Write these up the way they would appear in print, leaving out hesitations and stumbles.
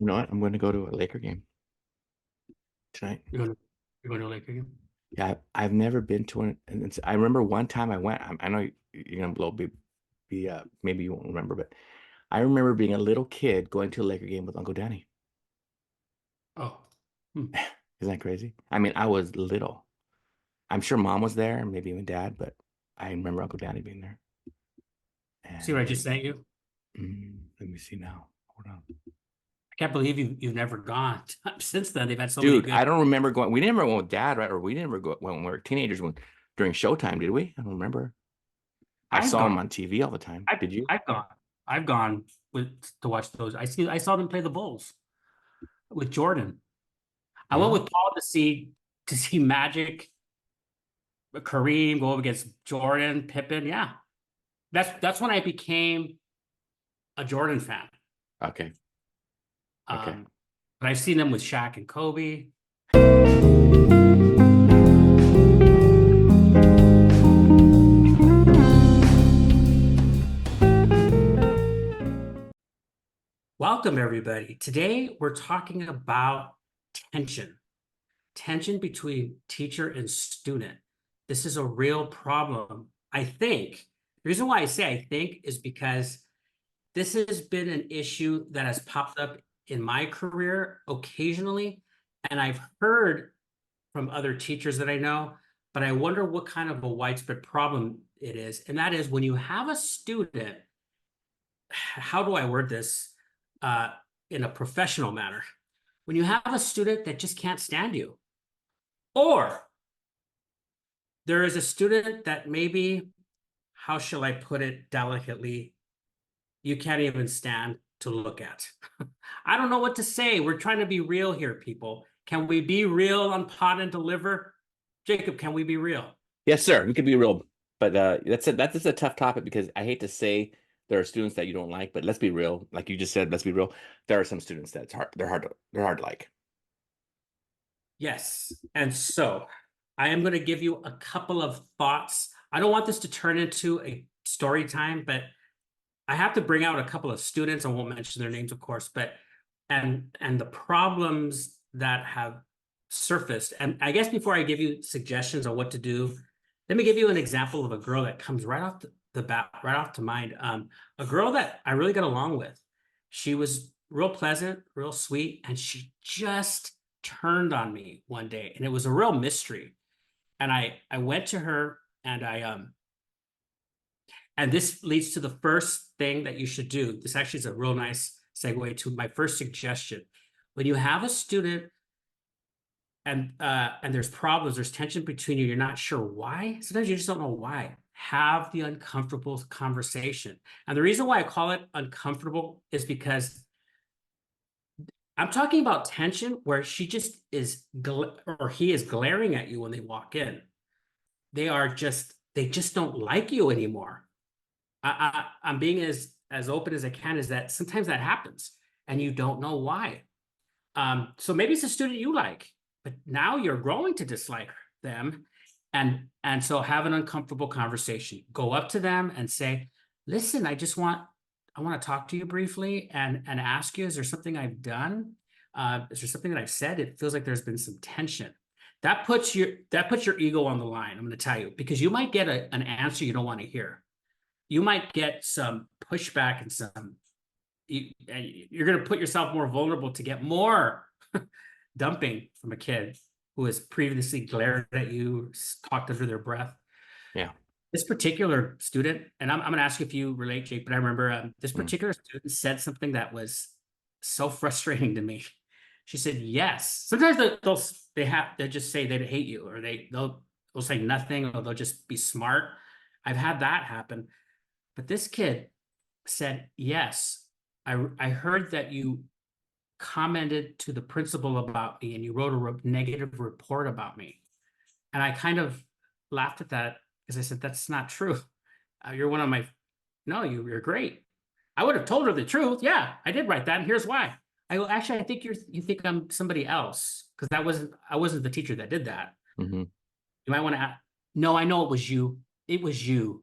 You know what? I'm going to go to a Laker game tonight. You're going to a Laker game? Yeah, I've never been to one, and I remember one time I went. I know you're gonna blow be maybe you won't remember, but I remember being a little kid going to a Laker game with Uncle Danny. Oh, hmm. Isn't that crazy? I mean, I was little. I'm sure mom was there, and maybe even dad, but I remember Uncle Danny being there. See what I And just sent you? let me see now. Hold on. I can't believe you've never gone. Since then, they've had so many Dude, good. I don't remember going. We never went with dad, right? Or we never go when we were teenagers during showtime, did we? I don't remember. I I've saw him gone. on TV all the time. I've Did you? I've gone. I've gone to watch those. I saw them play the Bulls with Jordan. I went Really? with Paul to see Magic, Kareem go up against Jordan, Pippen. Yeah, that's when I became a Jordan fan. Okay. Okay. Um, but I've seen them with Shaq and Kobe. Welcome, everybody. Today, we're talking about tension, tension between teacher and student. This is a real problem. I think the reason why I say I think is because this has been an issue that has popped up in my career occasionally, and I've heard from other teachers that I know, but I wonder what kind of a widespread problem it is. And that is when you have a student, how do I word this uh, in a professional manner? When you have a student that just can't stand you, or there is a student that maybe, how shall I put it delicately, you can't even stand to look at. I don't know what to say. We're trying to be real here, people. Can we be real on Pod and Deliver? Jacob, can we be real? Yes, sir. We could be real, but that's a tough topic because I hate to say there are students that you don't like, but let's be real. Like you just said, let's be real. There are some students that's hard. They're hard to like. Yes. And so I am going to give you a couple of thoughts. I don't want this to turn into a story time, but I have to bring out a couple of students. I won't mention their names, of course, but and the problems that have surfaced. And I guess before I give you suggestions on what to do, let me give you an example of a girl that comes right off the bat, right off to mind. A girl that I really got along with. She was real pleasant, real sweet, and she just turned on me one day, and it was a real mystery. And I went to her and and this leads to the first thing that you should do. This actually is a real nice segue to my first suggestion. When you have a student and there's problems, there's tension between you, you're not sure why. Sometimes you just don't know why. Have the uncomfortable conversation. And the reason why I call it uncomfortable is because I'm talking about tension where she just is or he is glaring at you when they walk in. They just don't like you anymore. I'm being as open as I can, is that sometimes that happens and you don't know why. So maybe it's a student you like, but now you're growing to dislike them. And so have an uncomfortable conversation. Go up to them and say, listen, I want to talk to you briefly and ask you, is there something I've done? Is there something that I've said? It feels like there's been some tension. That puts your ego on the line, I'm going to tell you, because you might get an answer you don't want to hear. You might get some pushback and you're going to put yourself more vulnerable to get more dumping from a kid who has previously glared at you, talked under their breath. Yeah. This particular student, and I'm going to ask you if you relate, Jake, but I remember this Mm. particular student said something that was so frustrating to me. She said, yes. Sometimes they'll just say they hate you, or they'll say nothing, or they'll just be smart. I've had that happen. But this kid said, yes, I heard that you commented to the principal about me and you wrote a negative report about me. And I kind of laughed at that because I said, that's not true. You're one of my, no, you're great. I would have told her the truth. Yeah, I did write that. And here's why. I go, actually, I think you think I'm somebody else because I wasn't the teacher that did that. Hmm. You might want to, no, I know it was you. It was you.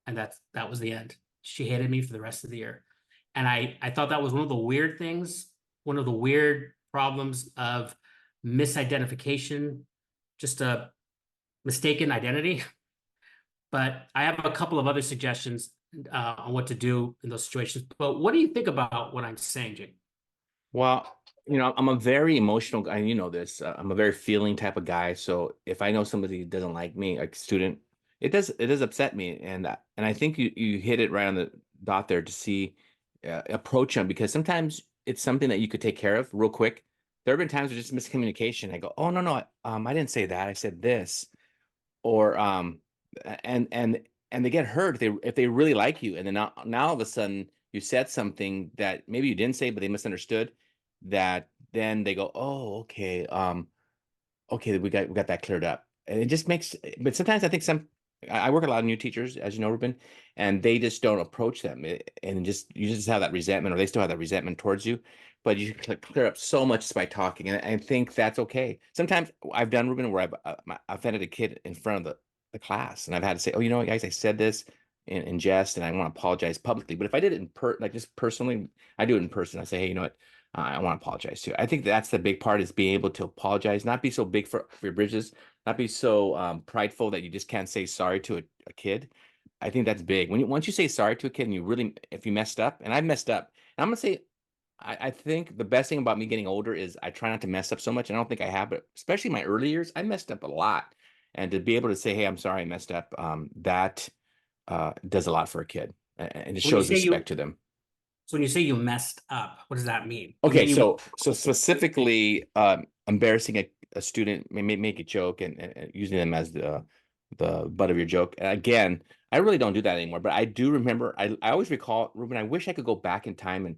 And that was the end. She hated me for the rest of the year. And I thought that was one of the weird things, one of the weird problems of misidentification, just a mistaken identity. But I have a couple of other suggestions on what to do in those situations. But what do you think about what I'm saying, Jake? Well, I'm a very emotional guy. You know this. I'm a very feeling type of guy. So if I know somebody doesn't like me, like a student, it does upset me. And I think you hit it right on the dot there to see approach them, because sometimes it's something that you could take care of real quick. There have been times where just miscommunication. I go, oh no no, I didn't say that. I said this. Or and they get hurt if they really like you, and then now all of a sudden you said something that maybe you didn't say but they misunderstood, that then they go, oh, okay, okay, we got that cleared up. And it just makes, but sometimes I think I work with a lot of new teachers, as you know, Ruben, and they just don't approach them. And just you just have that resentment, or they still have that resentment towards you. But you can clear up so much just by talking, and I think that's okay. Sometimes I've done, Ruben, where I've offended a kid in front of the class, and I've had to say, oh, you know what, guys, I said this in jest, and I want to apologize publicly. But if I did it like just personally, I do it in person. I say, hey, you know what, I want to apologize too. I think that's the big part, is being able to apologize, not be so big for your bridges, not be so prideful that you just can't say sorry to a kid. I think that's big. Once you say sorry to a kid, and you really, if you messed up, and I've messed up, and I'm gonna say, I think the best thing about me getting older is I try not to mess up so much. I don't think I have, but especially my early years, I messed up a lot. And to be able to say, hey, I'm sorry I messed up, that does a lot for a kid, and it When you shows say respect you to them. so when you say you messed up, what does that mean? You Okay, mean you so specifically, embarrassing a student, make a joke, and using them as the butt of your joke. And again, I really don't do that anymore. But I do remember, I always recall, Ruben, I wish I could go back in time and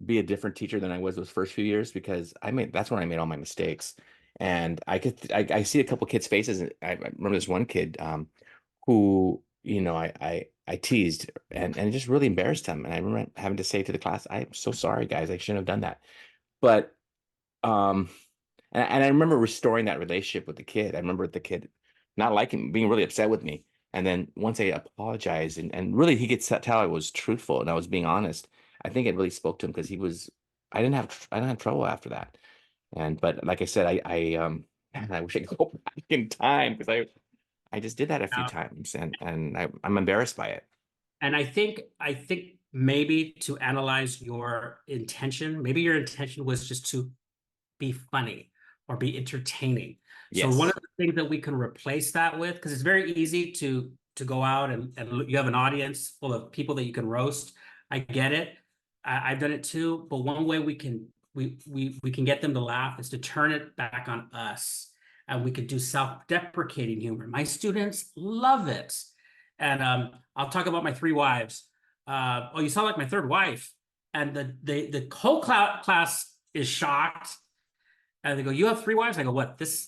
be a different teacher than I was those first few years, because that's when I made all my mistakes. And I see a couple kids' faces, and I remember this one kid, who, I teased, and it just really embarrassed him. And I remember having to say to the class, I'm so sorry, guys, I shouldn't have done that. But um and I remember restoring that relationship with the kid. I remember the kid not liking, being really upset with me. And then once I apologized, and really he could tell I was truthful and I was being honest, I think it really spoke to him, because I didn't have trouble after that. But like I said, I wish I could go back in time, because I just did that a few uh, times, and I'm embarrassed by it. and I think maybe to analyze your intention, maybe your intention was just to be funny or be entertaining. So one of Yes. the things that we can replace that with, because it's very easy to go out and you have an audience full of people that you can roast. I get it. I've done it too. But one way we can get them to laugh is to turn it back on us. And we could do self-deprecating humor. My students love it. And I'll talk about my three wives. Oh, you sound like my third wife. And the whole class is shocked, and they go, "You have three wives?" I go, "What, this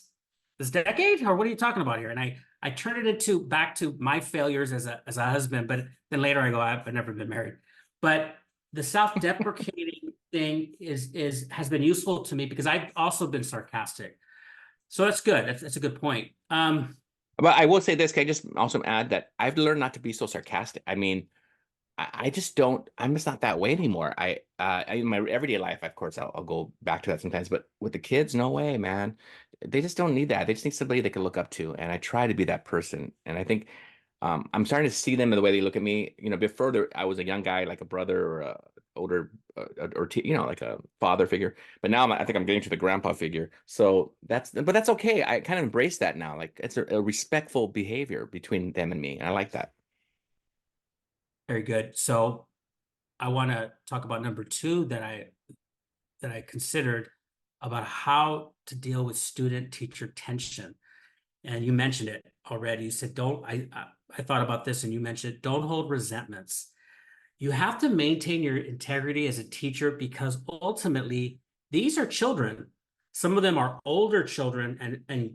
decade? Or what are you talking about here?" And I turn it into back to my failures as a husband, but then later I go, I've never been married. But the self-deprecating thing is has been useful to me because I've also been sarcastic. So that's good. That's a good point. But I will say this, can I just also add that I've learned not to be so sarcastic. I mean, I just don't. I'm just not that way anymore. In my everyday life, of course, I'll go back to that sometimes. But with the kids, no way, man. They just don't need that. They just need somebody they can look up to. And I try to be that person. And I think I'm starting to see them in the way they look at me. Before I was a young guy, like a brother or a older like a father figure. But now I think I'm getting to the grandpa figure. So but that's okay. I kind of embrace that now. Like it's a respectful behavior between them and me, and I like that. Very good. So I want to talk about number two that I considered about how to deal with student teacher tension. And you mentioned it already. You said, don't, I thought about this and you mentioned it, don't hold resentments. You have to maintain your integrity as a teacher because ultimately these are children. Some of them are older children and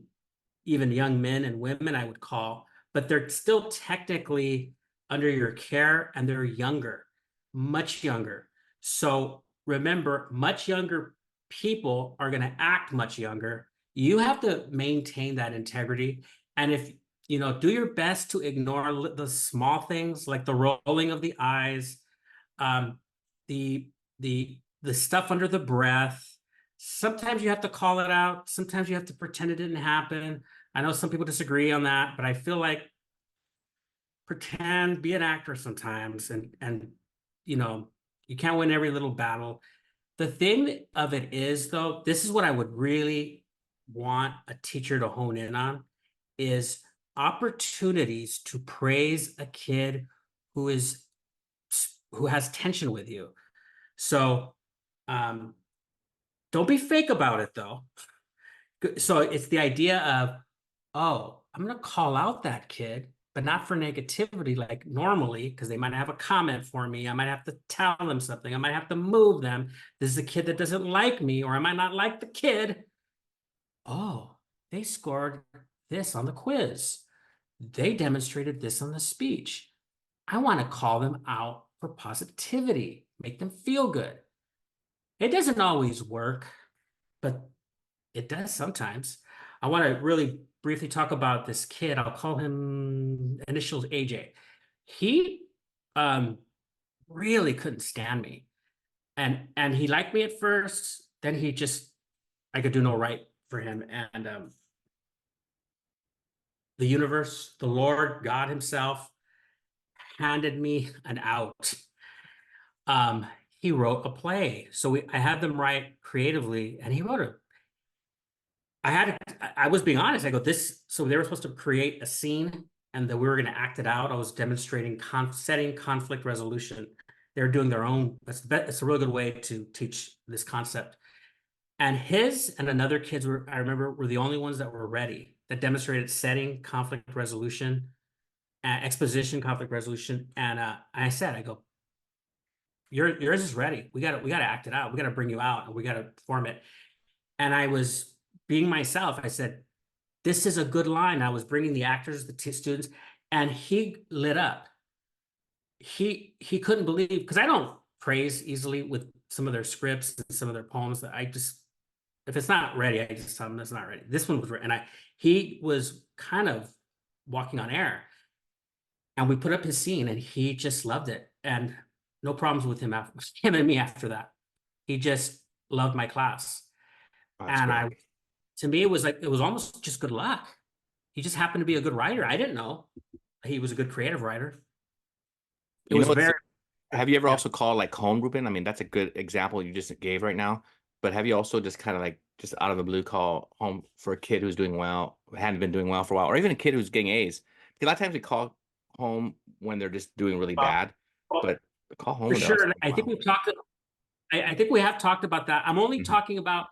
even young men and women, I would call, but they're still technically under your care and they're younger, much younger. So remember, much younger people are going to act much younger. You have to maintain that integrity. And if do your best to ignore the small things like the rolling of the eyes. Um, the the stuff under the breath. Sometimes you have to call it out. Sometimes you have to pretend it didn't happen. I know some people disagree on that, but I feel like pretend, be an actor sometimes, and you know, you can't win every little battle. The thing of it is, though, this is what I would really want a teacher to hone in on is opportunities to praise a kid who is who has tension with you. So um, don't be fake about it, though. So it's the idea of, oh, I'm going to call out that kid, but not for negativity like normally, because they might have a comment for me. I might have to tell them something. I might have to move them. This is a kid that doesn't like me, or I might not like the kid. Oh, they scored this on the quiz. They demonstrated this on the speech. I want to call them out for positivity, make them feel good. It doesn't always work, but it does sometimes. I want to really briefly talk about this kid. I'll call him initials AJ. He um, really couldn't stand me, and he liked me at first. Then he just I could do no right for him, and the universe, the Lord, God Himself handed me an out. He wrote a play, so I had them write creatively, and he wrote a I was being honest. I go, this, so they were supposed to create a scene and that we were going to act it out. I was demonstrating setting conflict resolution. They're doing their own, it's a really good way to teach this concept. And his and another kids were, I remember, were the only ones that were ready, that demonstrated setting conflict resolution, exposition, conflict resolution. And I said, I go, yours is ready. We gotta act it out. We gotta bring you out and we gotta form it. And I was being myself. I said, this is a good line. I was bringing the actors, the students, and he lit up. He couldn't believe, because I don't praise easily with some of their scripts and some of their poems. That I just, if it's not ready, I just tell them it's not ready. This one was ready, and he was kind of walking on air. And we put up his scene, and he just loved it, and no problems with him after him and me after that. He just loved my class, Oh, that's and great. to me, it was like it was almost just good luck. He just happened to be a good writer. I didn't know he was a good creative writer. It You know was what's very, Have you ever yeah, also called like home grouping? I mean, that's a good example you just gave right now. But have you also just kind of like just out of the blue call home for a kid who's doing well, hadn't been doing well for a while, or even a kid who's getting A's? Because a lot of times we call home when they're just doing really bad, but call home for when they're also sure. And doing I think well. we've talked. I think we have talked about that. I'm only Hmm. talking about.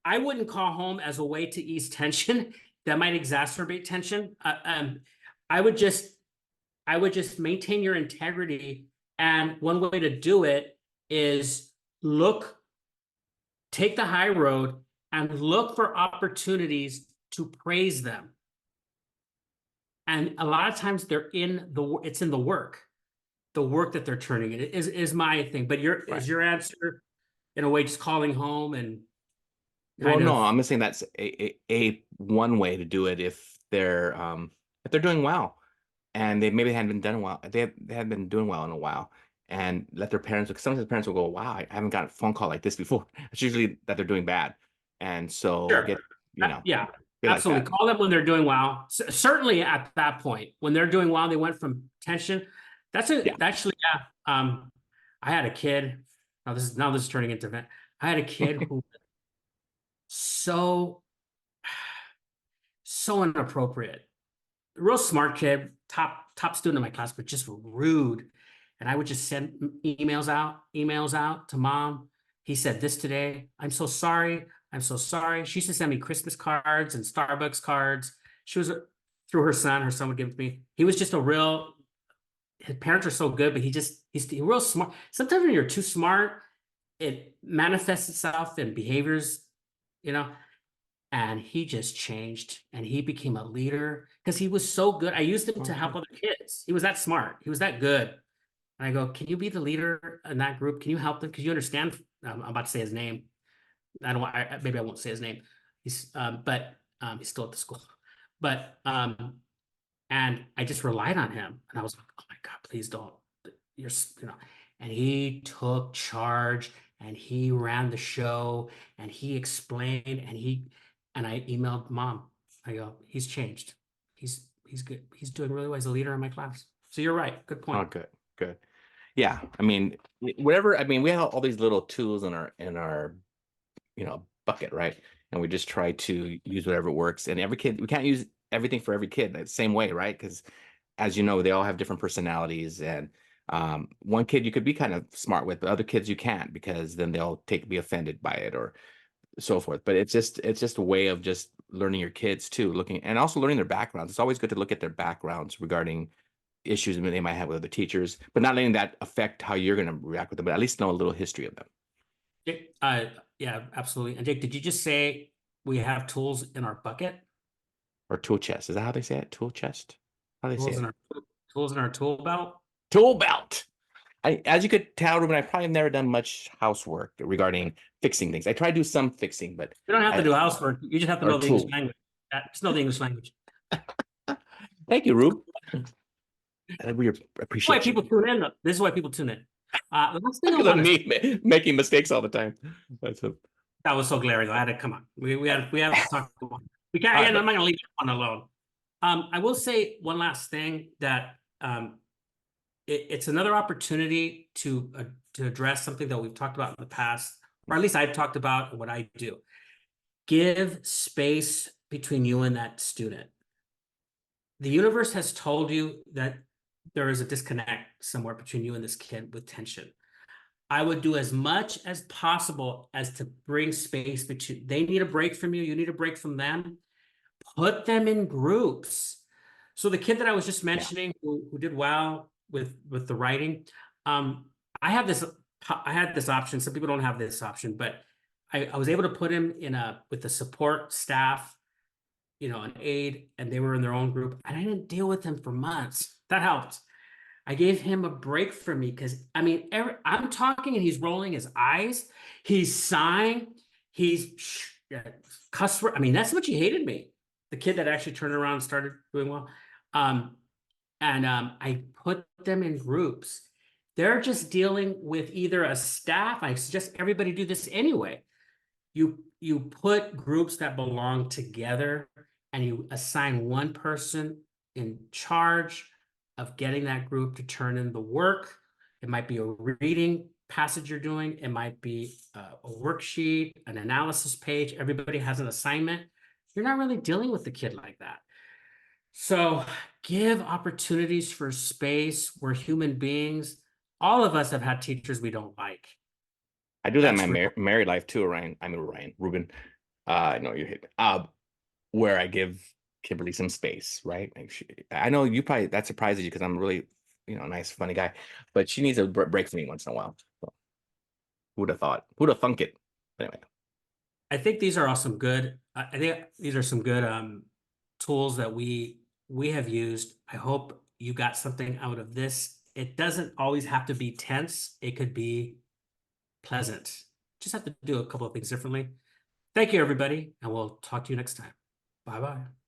I wouldn't call home as a way to ease tension. That might exacerbate tension. I would just, I would just maintain your integrity. And one way to do it is look, take the high road and look for opportunities to praise them. And a lot of times they're in it's in the work that they're turning in is my thing. But Right. is your answer in a way just calling home and Well, kind no, of I'm just saying that's a one way to do it if they're doing well and they maybe hadn't been done well. They hadn't been doing well in a while, and let their parents. Because sometimes the parents will go, "Wow, I haven't gotten a phone call like this before." It's usually that they're doing bad, and so sure, get you know yeah, be like absolutely. that. Call them when they're doing well. Certainly at that point when they're doing well, they went from tension. That's Yeah. actually, yeah. I had a kid. Now this is turning into event. I had a kid who so so inappropriate, real smart kid, top student in my class, but just rude. And I would just send emails out to mom. He said this today. I'm so sorry. I'm so sorry. She used to send me Christmas cards and Starbucks cards. She was through her son. Her son would give it to me. He was just a real. His parents are so good, but he's real smart. Sometimes when you're too smart, it manifests itself in behaviors. You know, and he just changed and he became a leader because he was so good. I used him to help Okay. other kids. He was that smart. He was that good. And I go, can you be the leader in that group? Can you help them? Because you understand. I'm about to say his name. I don't want. Maybe I won't say his name. But he's still at the school. But and I just relied on him, and I was like, oh my God, please don't. You're, you know. and he took charge and he ran the show and he explained and I emailed mom. I go, he's changed. He's good. He's doing really well. He's a leader in my class. So you're right. Good Oh, point. good, good. Yeah, I mean, whatever. I mean, we have all these little tools in our bucket, right? And we just try to use whatever works. And every kid, we can't use everything for every kid the same way, right? Because as you know, they all have different personalities, and one kid you could be kind of smart with, but other kids you can't because then they'll be offended by it or so forth. But it's just a way of just learning your kids too, looking and also learning their backgrounds. It's always good to look at their backgrounds regarding issues that they might have with other teachers, but not letting that affect how you're going to react with them, but at least know a little history of them. Yeah, absolutely. And Jake, did you just say we have tools in our bucket? Or tool chest. Is that how they say it? Tool chest? How do they say Tools in it? our tools in our tool belt? Tool belt. As you could tell, Ruben, I probably have never done much housework regarding fixing things. I try to do some fixing, but You don't have to I do housework. You just have to or know the English tool. language. Just know the English language. Thank you, Rube. We Why appreciate you. people tune in. This is why people tune in. The last thing I Because of want to me making mistakes all the time. That's a, that was so glaring. I had to come on. We had to talk. We can't. all right, Again, I'm but not going to leave that one alone. I will say one last thing that it's another opportunity to address something that we've talked about in the past, or at least I've talked about and what I do. Give space between you and that student. The universe has told you that there is a disconnect somewhere between you and this kid with tension. I would do as much as possible as to bring space between. They need a break from you. You need a break from them. Put them in groups. So the kid that I was just yeah, mentioning who did well with the writing, um, I have this I had this option. Some people don't have this option, but I was able to put him in with the support staff, an aide, and they were in their own group, and I didn't deal with him for months. That helped. I gave him a break from me because I mean, I'm talking and he's rolling his eyes, he's sighing, he's cuss word. I mean, that's what he hated me. The kid that actually turned around and started doing well. Um, and I put them in groups. They're just dealing with either a staff. I suggest everybody do this anyway. You put groups that belong together and you assign one person in charge of getting that group to turn in the work. It might be a reading passage you're doing. It might be a worksheet, an analysis page. Everybody has an assignment. You're not really dealing with the kid like that. So give opportunities for space. We're human beings. All of us have had teachers we don't like. I do that in That's my real. married life too, Ryan. I mean, Ryan, Ruben. I know you hate me. Where I give Kimberly some space, right? Like I know you probably that surprises you because I'm really, a nice, funny guy, but she needs a break from me once in a while. So, who'd have thought? Who'd have thunk it? Anyway, I think these are all some good. I think these are some good tools that we have used. I hope you got something out of this. It doesn't always have to be tense. It could be pleasant. Just have to do a couple of things differently. Thank you, everybody, and we'll talk to you next time. Bye bye.